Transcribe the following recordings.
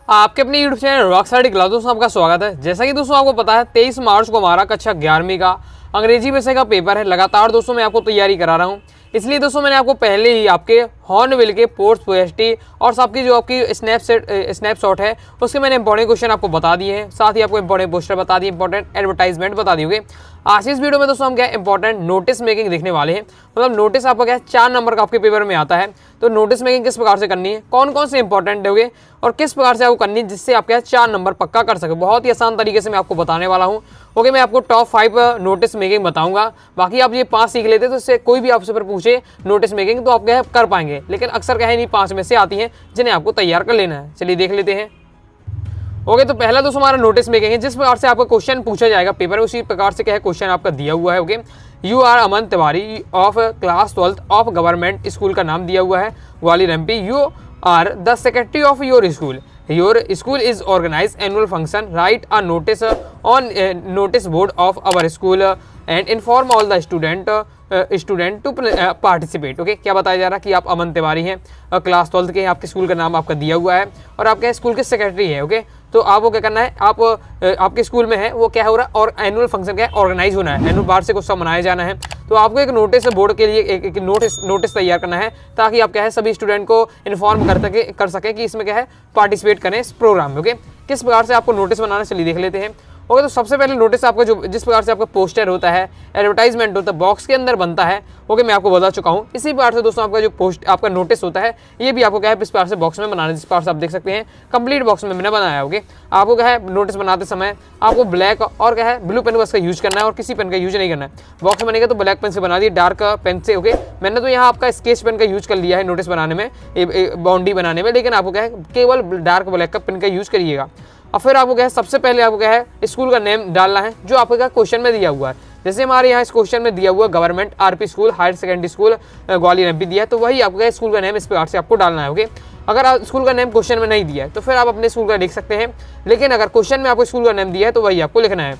आपके अपने YouTube channel rock study class दोस्तों आपका स्वागत है। जैसा कि दोस्तों आपको पता है 23 मार्च को हमारा कक्षा 11वीं का अंग्रेजी विषय का पेपर है। लगातार दोस्तों मैं आपको तैयारी करा रहा हूँ, इसलिए दोस्तों मैंने आपको पहले ही आपके हॉर्नबिल के पोस्ट पोएस्ट्री और आपकी जो आपकी स्नैपशॉट है उसके मैंने इंपॉर्टेंट क्वेश्चन आपको बता दिए हैं, साथ ही आपको इंपॉर्टेंट पोस्टर बता दिए, इंपॉर्टेंट एडवर्टाइजमेंट बता दिए। आज इस वीडियो में दोस्तों हम क्या इंपॉर्टेंट नोटिस मेकिंग देखने वाले हैं। मतलब नोटिस आपका क्या 4 नंबर का आपके पेपर में आता है, तो नोटिस मेकिंग किस प्रकार से करनी है, कौन कौन से इंपॉर्टेंट होंगे और किस प्रकार से आपको करनी है जिससे आप क्या 4 नंबर पक्का कर सके। बहुत ही आसान तरीके से मैं आपको बताने वाला हूँ। ओके, मैं आपको टॉप 5 नोटिस मेकिंग बताऊंगा, बाकी आप ये 5 सीख लेते तो इससे कोई भी आपसे पर पूछे नोटिस मेकिंग तो आप क्या कर पाएंगे, लेकिन अक्सर क्या है नहीं 5 में से आती हैं जिन्हें आपको तैयार कर लेना है। चलिए देख लेते हैं। ओके, तो पहला दोस्तों हमारा नोटिस मेकिंग है। जिस प्रकार से आपका क्वेश्चन पूछा जाएगा पेपर में उसी प्रकार से क्या है क्वेश्चन आपका दिया हुआ है। Okay, you are Aman Tiwari of class 12th of government school का नाम दिया हुआ है Gwalior MP। You are the secretary of your school. Your school is organized annual function. Write a notice on notice board of our school and inform all the student to participate. Okay, क्या बताया जा रहा है कि आप अमन तिवारी हैं, class 12th के, आपके स्कूल का नाम आपका दिया हुआ है और आपके स्कूल के सेक्रेटरी है। ओके, तो आपको क्या करना है, आप आपके स्कूल में है वो क्या हो रहा है और एनुअल फंक्शन क्या है ऑर्गेनाइज होना है, एनुअल वार्षिक उत्सव मनाया जाना है। तो आपको एक नोटिस बोर्ड के लिए एक नोटिस तैयार करना है ताकि आप क्या है सभी स्टूडेंट को इन्फॉर्म कर सके कि इसमें क्या है पार्टिसिपेट करें इस प्रोग्राम में। ओके, किस प्रकार से आपको नोटिस बनाना चलिए देख लेते हैं। ओके, तो सबसे पहले नोटिस आपका जो जिस प्रकार से आपका पोस्टर होता है, एडवर्टाइजमेंट होता है, बॉक्स के अंदर बनता है। ओके, मैं आपको बता चुका हूँ। इसी प्रकार से दोस्तों आपका जो आपका नोटिस होता है ये भी आपको क्या है इस प्रकार से बॉक्स में बनाना है, जिस प्रकार से आप देख सकते हैं कंप्लीट बॉक्स में मैंने बनाया है। ओके, आपको क्या है नोटिस बनाते समय आपको ब्लैक और क्या है ब्लू पेन का यूज करना है और किसी पेन का यूज नहीं करना है। बॉक्स बनेगा तो ब्लैक पेन से बना दिए, डार्क पेन से। ओके, मैंने तो यहाँ आपका स्केच पेन का यूज कर लिया है नोटिस बनाने में, बाउंड्री बनाने में, लेकिन आपको क्या है केवल डार्क ब्लैक का पेन का यूज करिएगा। और फिर आपको क्या है सबसे पहले आपको क्या है स्कूल का नेम डालना है जो आपको क्या क्वेश्चन में दिया हुआ है। जैसे हमारे यहाँ इस क्वेश्चन में दिया हुआ government RP school higher secondary school Gwalior MP दिया है, तो वही आपको क्या स्कूल का नेम इस प्रकार से आपको डालना है। ओके, अगर आप स्कूल का नेम क्वेश्चन में नहीं दिया है तो फिर आप अपने स्कूल का लिख सकते हैं, लेकिन अगर क्वेश्चन में आपको स्कूल का नेम दिया है तो वही आपको लिखना है।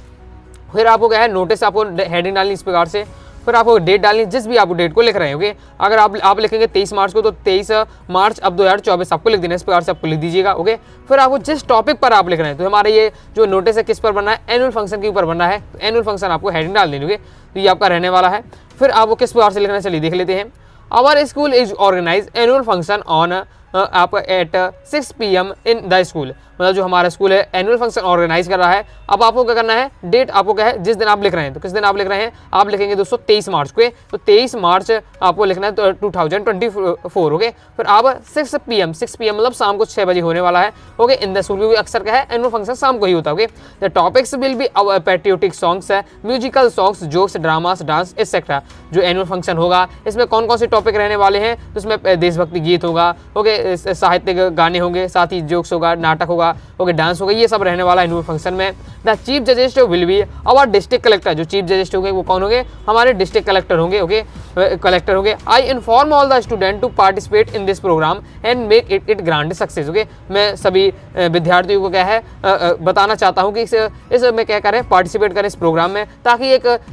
फिर आपको क्या है नोटिस आपको हेडिंग डालनी इस प्रकार से, फिर आपको डेट डालनी जिस भी आप डेट को लिख रहे हैं। ओके, अगर आप लिखेंगे 23 मार्च को तो 23 मार्च अब 2024 आपको लिख देना, इस प्रकार से आपको लिख दीजिएगा। ओके, फिर आपको जिस टॉपिक पर आप लिख रहे हैं, तो हमारा ये जो नोटिस है किस पर बनना है, एनुअल फंक्शन के ऊपर बनना है। एनुअल फंक्शन आपको हेडिंग डाल देनी। ओके, तो ये आपका रहने वाला है। फिर आपको किस प्रकार से लिखना है चलिए देख लेते हैं। Our school is organize annual function on आप at 6 PM in the school. मतलब जो हमारा स्कूल है एनुअल फंक्शन ऑर्गेनाइज कर रहा है। अब आपको क्या करना है, डेट आपको क्या है जिस दिन आप लिख रहे हैं, तो किस दिन आप लिख रहे हैं, आप लिखेंगे दोस्तों 23 मार्च को, तो 23 मार्च आपको लिखना है 2024। ओके, फिर आप 6 PM मतलब शाम को 6 बजे होने वाला है। ओके, इन द स्कूल क्योंकि अक्सर क्या है एनुअल फंक्शन शाम को ही होता है। Okay, the topics will be patriotic songs है, musical songs, jokes, dramas, dance etcetera. जो एनुअल फंक्शन होगा इसमें कौन कौन से टॉपिक रहने वाले हैं, तो इसमें देशभक्ति गीत होगा, ओके, साहित्यिक गाने होंगे, साथ ही जोक्स होगा, नाटक होगा, ओके, डांस होगा, ये सब रहने वाला है एनुअल फंक्शन में। The chief judges will be our district collector. जो चीफ जजेस्ट होंगे वो कौन होंगे, हमारे डिस्ट्रिक्ट कलेक्टर होंगे। ओके, कलेक्टर होंगे। I inform all the student to participate in this program and make it grand success. Okay, मैं सभी विद्यार्थियों को क्या है बताना चाहता हूँ कि इस में क्या करें पार्टिसिपेट करें इस प्रोग्राम में, ताकि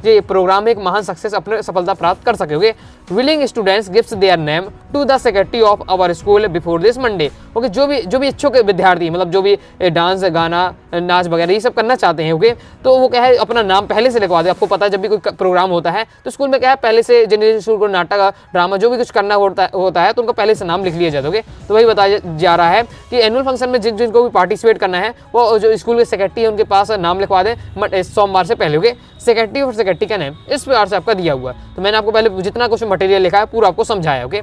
ये प्रोग्राम एक महान सक्सेस अपने सफलता प्राप्त कर सके। Okay, willing students gives their name to the secretary of our school before this Monday. Okay, जो भी इच्छुक विद्यार्थी मतलब जो भी डांस गाना नाच वगैरह ये सब करना चाहते हैं, ओके, तो वो क्या है अपना नाम पहले से लिखवा दे। आपको पता है जब भी कोई प्रोग्राम होता है तो स्कूल में क्या है पहले से जिन स्कूल को नाटक ड्रामा जो भी कुछ करना होता है तो उनका पहले से नाम लिख लिया जाता है। ओके, तो वही बताया जा रहा है कि एनुअल फंक्शन में जिनको भी पार्टिसिपेट करना है वो जो स्कूल के सेक्रेटरी है उनके पास नाम लिखवा दें सोमवार से पहले। ओके, सेक्रेटरी और सेक्रेटरी का नेम इस प्रकार से आपका दिया हुआ है। तो मैंने आपको पहले जितना कुछ मटेरियल लिखा है पूरा आपको समझाया। ओके,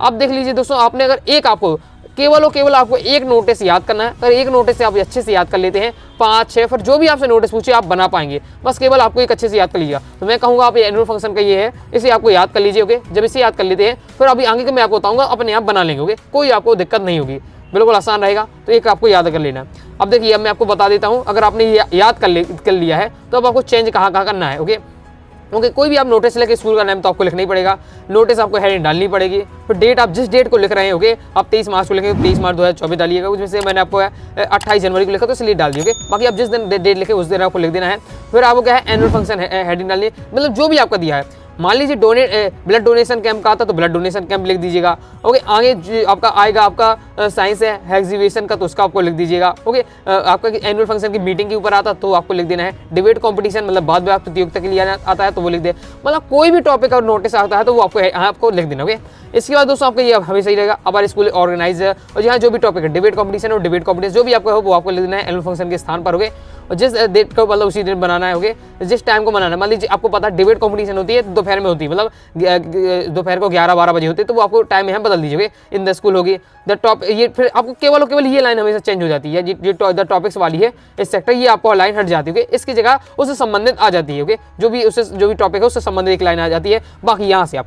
अब देख लीजिए दोस्तों, आपने अगर आपको केवल आपको एक नोटिस याद करना है, अगर एक नोटिस से आप अच्छे से याद कर लेते हैं 5-6 फिर जो भी आपसे नोटिस पूछे आप बना पाएंगे। बस केवल आपको एक अच्छे से याद कर लीजिए। तो मैं कहूँगा आप एनुअल फंक्शन का ये है, इसे आपको याद कर लीजिए। ओके, जब इसे याद कर लेते हैं फिर अभी आगे के मैं आपको बताऊँगा अपने आप बना लेंगे। ओके, कोई आपको दिक्कत नहीं होगी, बिल्कुल आसान रहेगा। तो एक आपको याद कर लेना। अब देखिए, अब मैं आपको बता देता हूँ, अगर आपने याद कर लिया है तो अब आपको चेंज कहाँ करना है। ओके, कोई भी आप नोटिस लेके स्कूल का नाम तो आपको लिखना ही पड़ेगा, नोटिस आपको हेडिंग डालनी पड़ेगी। फिर डेट आप जिस डेट को लिख रहे हैं, ओके, आप 23 मार्च को लिखेंगे 23 मार्च 2024 डालिएगा। उसमें से मैंने आपको 28 जनवरी को लिखा तो इसलिए डाल दिए। बाकी आप जिस दिन डेट लिखे उस दिन आपको लिख देना है। फिर आपको क्या है एनुअल फंक्शन हेडिंग डालनी है, मतलब जो भी आपका दिया है। मान लीजिए ब्लड डोनेशन कैंप का आता तो ब्लड डोनेशन कैंप लिख दीजिएगा। ओके, आगे आपका आएगा आपका साइंस है एग्जीबिशन का, तो उसका आपको लिख दीजिएगा। ओके, आपका एनुअल फंक्शन की मीटिंग के ऊपर आता तो आपको लिख देना है। डिबेट कंपटीशन मतलब बात विवाद प्रतियोगिता के लिए आता है तो वो लिख दे, मतलब कोई भी टॉपिक और नोटिस आता है तो वो आपको लिख देना। ओके, इसके बाद दोस्तों आपका ये हमेशा ही रहेगा, अब स्कूल ऑर्गेनाइज है और यहाँ जो भी टॉपिक है डिबेट कंपटीशन और डिबेट कंपटीशन जो भी आपका हो वो आपको लिख देना है एनुअल फंक्शन के स्थान पर। ओके, और जिस डेट को मतलब उसी दिन बनाना है। ओके, जिस टाइम को बनाना है, मान लीजिए आपको पता है डिबेट कंपटीशन होती है दोपहर में होती है, मतलब दोपहर को 11-12 बजे होती है, तो वो आपको टाइम यहाँ बदल दीजिए। इन द स्कूल होगी द टॉप, ये फिर आपको केवल ये लाइन हमेशा चेंज हो जाती है, जो द टॉपिक्स वाली है इस सेक्टर, ये आपको लाइन हट जाती है। इसकी जगह उससे संबंधित आ जाती है। ओके, जो भी टॉपिक है उससे संबंधित एक लाइन आ जाती है। बाकी यहाँ से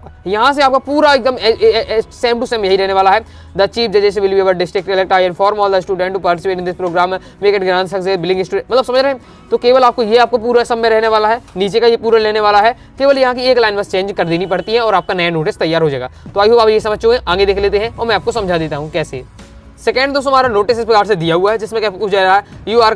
आपका पूरा एकदम सेम टू सेम यही रहने वाला है। द चीफ जजेस will be our district collector, I inform all the student to participate in this program, make it grand success willing student, मतलब समझ रहे हैं। तो केवल आपको ये पूरा सब में रहने वाला है, नीचे का ये पूरा लेने वाला है, केवल यहाँ की एक लाइन बस चेंज कर देनी पड़ती है और आपका नया नोटिस तैयार हो जाएगा। तो आई होप आप ये समझ चुके हैं। आगे देख लेते हैं और मैं आपको समझा देता हूँ कैसे। सेकेंड दोस्तों हमारा नोटिस इस प्रकार से दिया हुआ है, जिसमें क्या पूछा जा रहा है, यू आर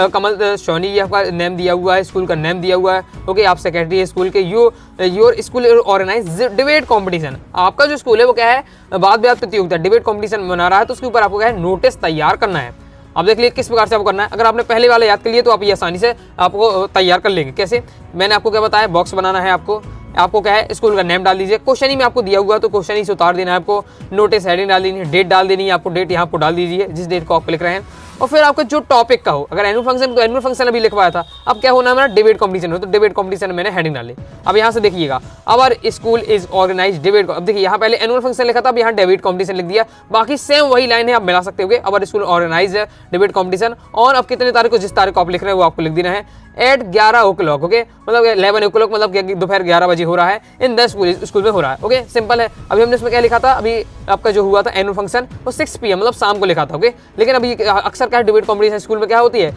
कमल सोनी, ये आपका नेम दिया हुआ है, स्कूल का नेम दिया हुआ है। ओके, आप सेक्रेटरी है स्कूल के, your school organise debate competition, आपका जो स्कूल है वो क्या है वाद विवाद प्रतियोगिता डिबेट कंपटीशन बना रहा है, तो उसके ऊपर आपको क्या है नोटिस तैयार करना है। अब देख लीजिए किस प्रकार से आपको करना है। अगर आपने पहले वाला याद कर लिया तो आप ये आसानी से आपको तैयार कर लेंगे। कैसे, मैंने आपको क्या बताया, बॉक्स बनाना है आपको क्या है स्कूल का नेम डाल दीजिए, क्वेश्चन ही में आपको दिया हुआ है तो क्वेश्चन ही से उतार देना है आपको, नोटिस हेडिंग डाल देनी है, डेट डाल देनी है आपको, डेट यहाँ पर डाल दीजिए जिस डेट को आप लिख रहे हैं, और फिर आपका जो टॉपिक का हो, अगर एनुअल फंक्शन तो एनुअल फंक्शन अभी लिखवाया था, अब क्या होना है हमारा डिबेट कंपटीशन हो, तो डिबेट कंपटीशन मैंने हेडिंग डाली। अब यहाँ से देखिएगा, our school is organise debate, अब देखिए यहाँ पहले एनुअल फंक्शन लिखा था, अब यहाँ डिबेट कंपटीशन लिख दिया, बाकी सेम वही लाइन है, आप मिला सकते हो। Our school organise debate competition, और अब कितने तारीख को, जिस तारीख को आप लिख रहे हैं वो आपको लिख देना है एट 11 o'clock। ओके, मतलब 11 o'clock मतलब दोपहर 11 बजे हो रहा है, इन 10 स्कूल में हो रहा है। ओके, सिंपल है। अभी हमने इसमें क्या लिखा था, अभी आपका जो हुआ था एनुअल फंक्शन वो 6 PM मतलब शाम को लिखा था। ओके, लेकिन अभी अक्सर क्या डिबेट कंपटीशन स्कूल में क्या होती है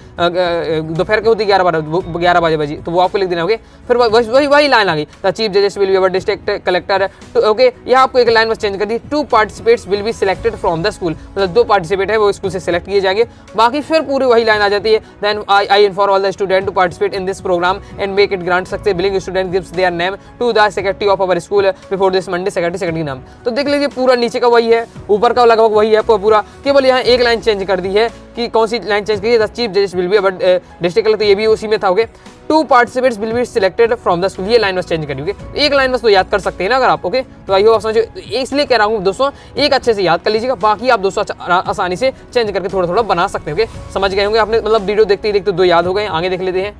दोपहर के होती है 11 बजे, तो वो आपको लिख देना। ओके, फिर वही लाइन आ गई, द चीफ जजेस will be our district collector. Okay, यहाँ आपको एक लाइन बस चेंज कर दी, 2 participates will be selected from the school, मतलब 2 पार्टिसिपेट है वो स्कूल से सिलेक्ट किए जाएंगे। बाकी फिर पूरी वही लाइन आ जाती है, then I inform all the student to participate in this program and make it grand success willing student gives their name to the secretary of our school before this Monday, secretary नाम। तो देख लीजिए पूरा नीचे का वही है, ऊपर का लगभग वही है पूरा, केवल यहाँ एक लाइन चेंज कर दी है कि कौन सी लाइन चेंज की है, द चीफ जजेस will be our district collector, ये भी उसी में था। Okay, 2 participates will be selected from the school, ये लाइन बस चेंज करी। ओके, एक लाइन बस तो याद कर सकते हैं ना अगर आप। ओके, तो आई होप आप समझो, इसलिए कह रहा हूँ दोस्तों एक अच्छे से याद कर लीजिएगा, बाकी आप दोस्तों आसानी से चेंज करके थोड़ा बना सकते हैं। ओके, समझ गए होंगे आपने, मतलब वीडियो देखते ही देखते 2 याद हो गए। आगे देख लेते हैं,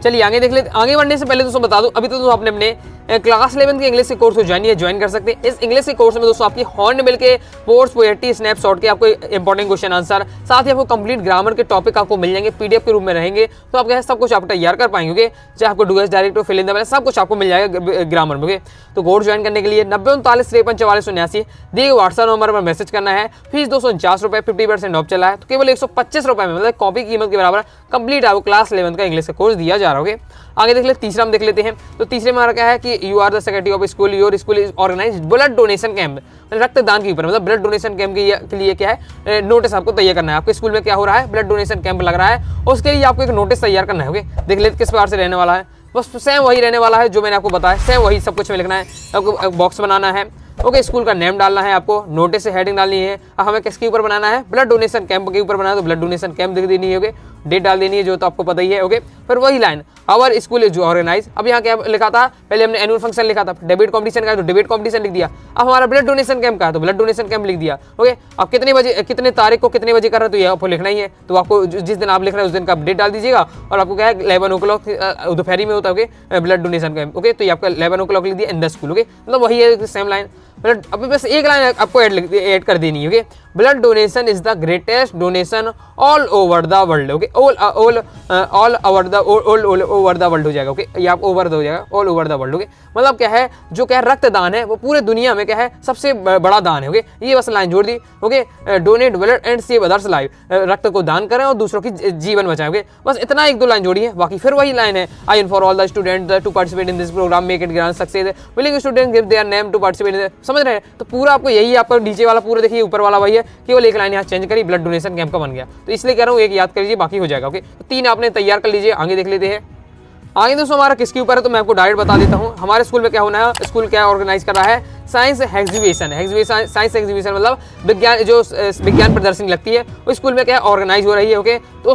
चलिए आगे देख लेते। आगे बढ़ने से पहले दोस्तों बता दूं, अभी तो दोस्तों आपने अपने क्लास 11 के इंग्लिश के कोर्स को ज्वाइन कर सकते हैं। इस इंग्लिश के कोर्स में दोस्तों आपकी हॉर्नबिल के पोर्ट्स, पोएट्री, स्नैपशॉट के आपको इंपॉर्टेंट क्वेश्चन आंसर, साथ ही आपको कंप्लीट ग्रामर के टॉपिक आपको मिल जाएंगे, पीडीएफ के रूप में रहेंगे, तो आप क्या है सब कुछ आप तैयार कर पाएंगे। चाहे आपको do as direct fill in the blank सब कुछ आपको मिल जाएगा ग्रामर में। तो कोर्स ज्वाइन करने के लिए 9039534479 दिए व्हाट्सएप नंबर पर मैसेज करना है। फीस 249 रुपये, 50% ऑफ चला है, तो केवल 125 रुपये में, मतलब कॉपी की कीमत के बराबर कंप्लीट आपको क्लास 11 का इंग्लिश का कोर्स दिया जा रहा है। आगे देख ले, तीसरा हम देख लेते हैं। तो तीसरे में हमारा क्या है कि you are the secretary of school, your school is organise blood donation camp, रक्तदान के ऊपर, मतलब ब्लड डोनेशन कैंप के लिए क्या है नोटिस आपको तैयार करना है। आपके स्कूल में क्या हो रहा है, ब्लड डोनेशन कैंप लग रहा है, उसके लिए आपको एक नोटिस तैयार करना है। ओके, देख लेते किस प्रकार से रहने वाला है, बस सेम वही रहने वाला है जो मैंने आपको बताया, सेम वही सब कुछ में लिखना है। आपको बॉक्स बनाना है। ओके, स्कूल का नेम डालना है आपको, नोटिस से हेडिंग डालनी है। अब हमें किसके ऊपर बनाना है, ब्लड डोनेशन कैंप के ऊपर बनाना है, तो ब्लड डोनेशन कैंप लिख देनी है। ओके, डेट डाल देनी है जो तो आपको पता ही है। ओके, फिर वही line, our school is organise. अब यहाँ क्या लिखा था, पहले हमने एनुअल फंक्शन लिखा था, डिबेट कंपटीशन का है तो डिबेट कंपटीशन लिख दिया। अब हमारा ब्लड डोनेशन कैंप का है तो ब्लड डोनेशन कैंप लिख दिया। ओके, अब कितने बजे, कितने तारीख को कितने बजे कर रहे हो, तो ये आपको लिखना ही है। तो आपको जिस दिन आप लिख रहे हैं उस दिन का डेट डाल दीजिएगा, और आपको क्या है 11 o'clock दोपहरी में होता है। Okay, blood donation camp. Okay, तो ये आपका 11 o'clock लिख दिया इन द स्कूल। ओके, मतलब वही है सेम लाइन, अभी बस एक लाइन आपको ऐड कर देनी है। Okay, blood donation is the greatest donation all over the world. Okay, all over the world हो जाएगा। ओके, ये आप ओवर हो जाएगा, all over the world. Okay, मतलब क्या है, जो क्या है रक्तदान है वो पूरे दुनिया में क्या है सबसे बड़ा दान है। ओके, ये बस लाइन जोड़ दी। Okay, donate blood and save others life, रक्त को दान करें और दूसरों की जीवन बचाएं। ओके, बस इतना 1-2 लाइन जोड़ी है, बाकी फिर वही लाइन है, I inform all the student to participate in this program, make it grand success willing student give their name to participate. समझ रहे हैं, तो पूरा आपको यही आपका नीचे वाला पूरा देखिए, ऊपर वाला वही है, केवल एक लाइन यहाँ चेंज करी, ब्लड डोनेशन कैंप का बन गया। तो इसलिए कह रहा हूँ एक याद कर लीजिए, बाकी हो जाएगा। ओके, तो 3 आपने तैयार कर लीजिए। आगे देख लेते हैं। आगे दोस्तों हमारा किसके ऊपर है तो मैं आपको डायरेक्ट बता देता हूँ। हमारे स्कूल में क्या होना है, स्कूल क्या ऑर्गेनाइज कर रहा है, साइंस एग्जीबिशन। साइंस एग्जीबिशन मतलब विज्ञान, जो विज्ञान प्रदर्शनी लगती है वो स्कूल में क्या है ऑर्गेनाइज हो रही है। ओके, तो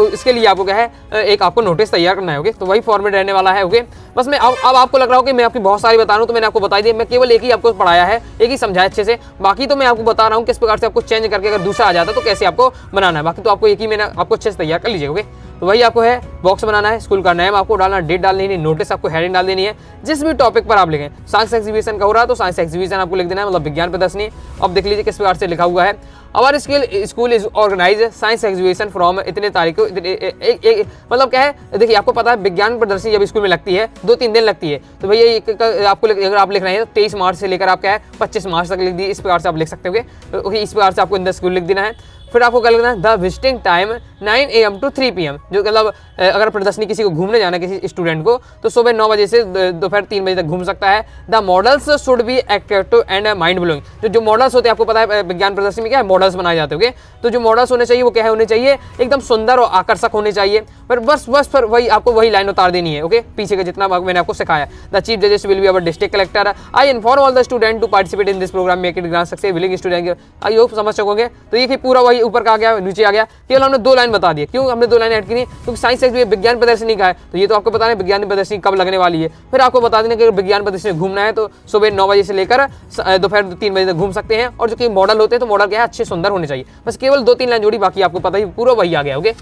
इसके लिए आपको क्या है, एक आपको नोटिस तैयार करना है। ओके, तो वही फॉर्मेट रहने वाला है। ओके, बस मैं अब आपको लग रहा हो कि मैं आपकी बहुत सारी बता रहा हूँ, तो मैंने आपको बता दिया, मैं केवल एक ही आपको पढ़ाया है, एक ही समझाया अच्छे से। बाकी तो मैं आपको बता रहा हूँ किस प्रकार से आपको चेंज करके अगर दूसरा आ जाता तो कैसे आपको बनाना है। बाकी तो आपको एक ही मैंने आपको अच्छे से तैयार कर लीजिए। ओके, तो वही आपको है, बॉक्स बनाना है, स्कूल का नेम आपको डालना, डेट डालनी है, नोटिस आपको हेडिंग डाल देनी है। जिस भी टॉपिक पर आप लिखें, साइंस एग्जीबिशन का हो रहा है तो साइंस एग्जीबिशन आपको लिख देना है, मतलब विज्ञान प्रदर्शनी। अब देख लीजिए किस प्रकार से लिखा हुआ है, our school is organise science exhibition from इतने तारीख को, मतलब क्या है, देखिए आपको पता है विज्ञान प्रदर्शनी जब स्कूल में लगती है 2-3 दिन लगती है, तो भैया आपको अगर आप लिख रहे हैं तो 23 मार्च से लेकर आप क्या है 25 मार्च तक लिख दी। इस प्रकार से आप लिख सकते हो। ओके, इस प्रकार से आपको इन द स्कूल लिख देना है। फिर आपको क्या लिखना है, the visiting time 9 AM to 3 PM, जो मतलब अगर प्रदर्शनी किसी को घूमने जाना है किसी स्टूडेंट को, तो सुबह 9 बजे से दोपहर 3 बजे तक घूम सकता है। The models should be attractive and mind blowing. जो मॉडल्स होते हैं, आपको पता है विज्ञान प्रदर्शनी में क्या है, मॉडल्स बनाए जाते होंगे, तो जो मॉडल्स होने चाहिए वो क्या है, होने चाहिए एकदम सुंदर और आकर्षक होने चाहिए। पर बस फिर वही आपको वही लाइन उतार देनी है। ओके, पीछे का जितना मैंने आपको सिखाया। द चीफ जजेस will be our district collector, I inform all the student to participate in this program, make it grand success, willing student. I hope समझ सकोगे। तो ये पूरा वही ऊपर का आ गया, नीचे आ गया, केवल हमने 2 लाइन बता दी। क्यों हमने 2 लाइन ऐड की, क्योंकि साइंस विज्ञान प्रदर्शनी का है, तो ये तो आपको बताना है विज्ञान प्रदर्शनी कब लगने वाली है। फिर आपको बता देना कि विज्ञान प्रदर्शनी घूमना है तो सुबह 9 बजे से लेकर दोपहर 3 बजे तक घूम सकते हैं। और जो कि मॉडल होते हैं तो मॉडल क्या है, अच्छे सुंदर होने चाहिए। बस केवल 2-3 लाइन जोड़ी, बाकी आपको पता ही पूरा वही आ गया। ओके,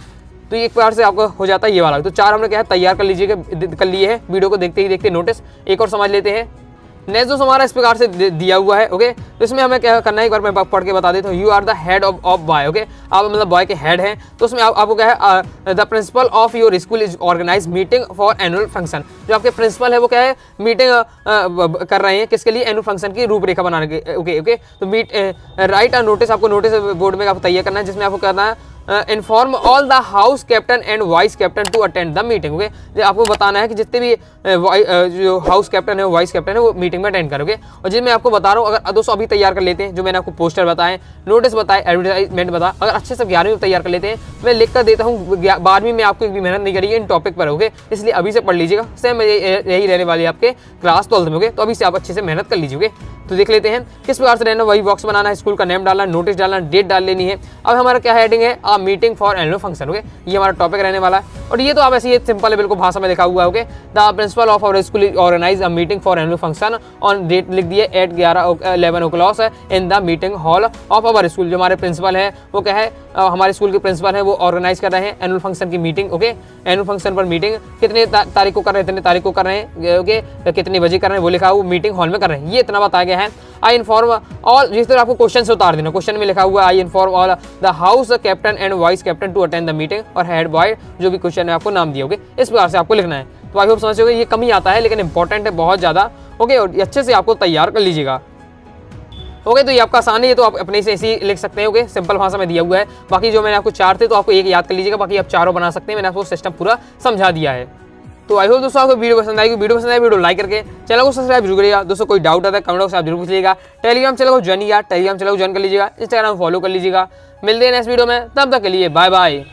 तो एक प्रकार से आपको हो जाता है ये वाला। तो 4 हमने क्या है तैयार कर लिए है। वीडियो को देखते ही देखते नोटिस एक और समझ लेते हैं। नेक्स्ट जो हमारा इस प्रकार से दिया हुआ है। ओके, तो इसमें हमें क्या करना है, एक बार मैं पढ़ के बता देता हूँ। You are the head of boy. Okay, आप मतलब बॉय के हेड हैं, तो उसमें आपको क्या है, the principal of your school is organise meeting for annual function. जो आपके प्रिंसिपल है वो क्या है, मीटिंग कर रहे हैं, किसके लिए, एनुअल फंक्शन की रूपरेखा बनाने के। ओके, तो राइट अ नोटिस, आपको नोटिस बोर्ड में आपको तैयार करना है, जिसमें आपको करना है inform all the house captain and vice captain to attend the meeting. Okay, आपको बताना है कि जितने भी जो हाउस कैप्टन है वाइस कैप्टन है वो मीटिंग में अटेंड करोगे। और जिसमें आपको बता रहा हूँ, अगर दोस्तों अभी तैयार कर लेते हैं, जो मैंने आपको पोस्टर बताए, नोटिस बताए, एडवर्टाइजमेंट बताया, अगर अच्छे से 11वीं में तैयार कर लेते हैं, मैं लिख कर देता हूँ 12वीं में आपको एक भी मेहनत नहीं करिए इन टॉपिक पर। होगे, इसलिए अभी से पढ़ लीजिएगा। सेम यही रहने वाली है आपके क्लास 12th में। होगे, तो अभी से आप अच्छे से मेहनत कर लीजिए। तो देख लेते हैं किस प्रकार से रहना, वही बॉक्स बनाना है, स्कूल का नेम डालना, नोटिस डालना, डेट डाल लेनी है। अब हमारा क्या हेडिंग है, a meeting for annual function. Okay, ये हमारा टॉपिक रहने वाला है। और ये तो आप ऐसे ही सिंपल है, बिल्कुल भाषा में लिखा हुआ है। Okay, the principal of our school organise a meeting for annual function on date लिख दिए at 11 o'clock in the meeting hall of our school. जो हमारे प्रिंसिपल है वो क्या है, हमारे स्कूल के प्रिंसिपल है वो ऑर्गेनाइज कर रहे हैं एनुअल फंक्शन की मीटिंग। ओके, एनुअल फंक्शन पर मीटिंग कितने तारीख को कर रहे हैं, इतने तारीख को कर रहे हैं। ओके, कितने बजे कर रहे हैं वो लिखा हुआ, मीटिंग हॉल में कर रहे हैं, ये इतना बताया गया है। आई इन्फॉर्म ऑल, जिस तरह आपको क्वेश्चन से उतार देना, क्वेश्चन में लिखा हुआ है I inform all the house captain and vice captain to attend the meeting, और हेड बॉय जो भी क्वेश्चन है आपको नाम दिया। ओके, इस प्रकार से आपको लिखना है। तो आई होप समझ गए, ये कम ही आता है लेकिन इंपॉर्टेंट है बहुत ज़्यादा। ओके, और अच्छे से आपको तैयार कर लीजिएगा। ओके, तो ये आपका आसान है, ये तो आप अपने से ऐसे ही लिख सकते हैं। ओके, सिंपल भाषा में दिया हुआ है। बाकी जो मैंने आपको 4 थे तो आपको एक याद कर लीजिएगा, बाकी आप 4 बना सकते हैं। मैंने आपको सिस्टम पूरा समझा दिया है। तो आई होप दोस्तों आपको वीडियो पसंद आएगी। वीडियो पसंद आए वीडियो लाइक करके चैनल को सब्सक्राइब जरूर करिएगा। दोस्तों कोई डाउट आता है कमेंट बॉक्स में आप जरूर पूछ लीजिएगा। टेलीग्राम चैनल को ज्वाइन कर लीजिएगा, इंस्टाग्राम फॉलो कर लीजिएगा। मिलते हैं नेक्स्ट वीडियो में, तब तक के लिए बाय बाय।